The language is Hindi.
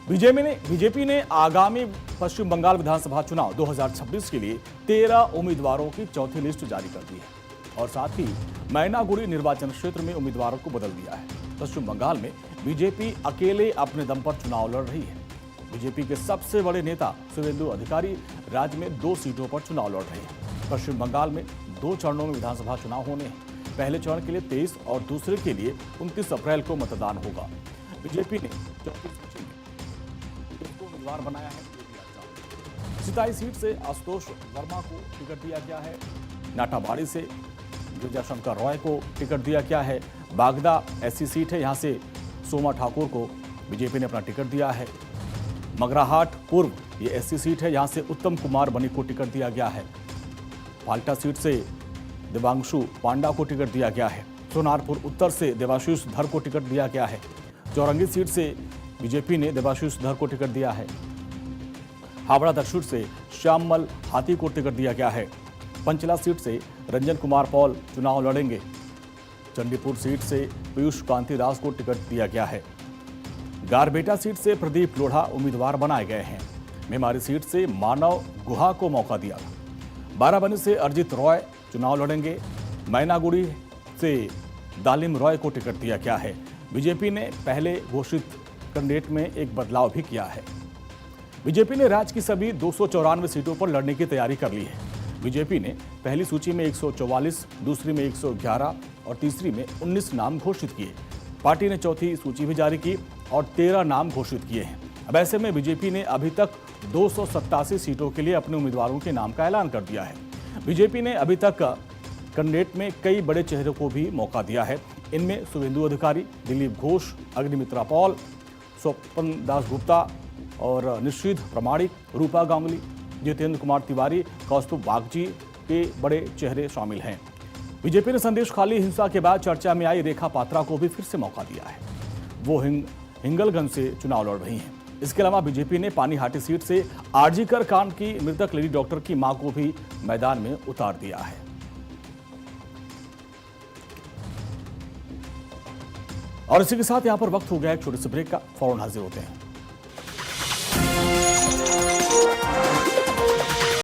बीजेपी ने आगामी पश्चिम बंगाल विधानसभा चुनाव 2026 के लिए 13 उम्मीदवारों की चौथी लिस्ट जारी कर दी है और साथ ही मैनागुड़ी निर्वाचन क्षेत्र में उम्मीदवारों को बदल दिया है। पश्चिम बंगाल में बीजेपी अकेले अपने दम पर चुनाव लड़ रही है। बीजेपी के सबसे बड़े नेता शुवेंदु अधिकारी राज्य में 2 सीटों पर चुनाव लड़ रहे हैं। पश्चिम बंगाल में 2 चरणों में विधानसभा चुनाव होने हैं। पहले चरण के लिए 23 और दूसरे के लिए 29 अप्रैल को मतदान होगा। बीजेपी ने उम्मीदवार बनाया है। 27 सीट से आशुतोष वर्मा को टिकट दिया गया है। नाटाबाड़ी से गिरिजाशंकर रॉय को टिकट दिया गया है। बागदा एससी सीट है, यहां से सोमा ठाकुर को बीजेपी ने अपना टिकट दिया है। मगराहाट पूर्व ये एससी सीट है, यहां से उत्तम कुमार बनी को टिकट दिया गया है। पाल्टा सीट से देवांशु पांडा को टिकट दिया गया है। सोनारपुर उत्तर से देवाशीष धर को टिकट दिया गया है। चौरंगी सीट से बीजेपी ने देवाशीष धर को टिकट दिया है। हावड़ा दक्षिण से श्यामल हाथी को टिकट दिया गया है। पंचला सीट से रंजन कुमार पॉल चुनाव लड़ेंगे। चंडीपुर सीट से पीयूष कांति दास को टिकट दिया गया है। गारबेटा सीट से प्रदीप लोढ़ा उम्मीदवार बनाए गए हैं। मेमारी सीट से मानव गुहा को मौका दिया। बाराबंकी से अरिजीत रॉय चुनाव लड़ेंगे। मैनागुड़ी से दालिम रॉय को टिकट दिया गया है। बीजेपी ने पहले घोषित कैंडिडेट में एक बदलाव भी किया है। बीजेपी ने राज्य की सभी 294 सीटों पर लड़ने की तैयारी कर ली है। बीजेपी ने पहली सूची में 144, दूसरी में 111 और तीसरी में 19 नाम घोषित किए। पार्टी ने चौथी सूची भी जारी की और 13 नाम घोषित किए हैं। अब ऐसे में बीजेपी ने अभी तक 287 सीटों के लिए अपने उम्मीदवारों के नाम का ऐलान कर दिया है। बीजेपी ने अभी तक कैंडिडेट में कई बड़े चेहरों को भी मौका दिया है। इनमें शुवेंदु अधिकारी, दिलीप घोष, अग्निमित्रा पॉल, स्वपन दास गुप्ता और निशीथ प्रमाणिक, रूपा गांगुली, जितेंद्र कुमार तिवारी, कौस्तुभ बागची के बड़े चेहरे शामिल हैं। बीजेपी ने संदेश खाली हिंसा के बाद चर्चा में आई रेखा पात्रा को भी फिर से मौका दिया है। वो हिंगलगंज से चुनाव लड़ रही हैं। इसके अलावा बीजेपी ने पानीहाटी सीट से आरजीकर कांड की मृतक लेडी डॉक्टर की मां को भी मैदान में उतार दिया है। और इसी के साथ यहां पर वक्त हो गया एक छोटे से ब्रेक का। फौरन हाजिर होते हैं।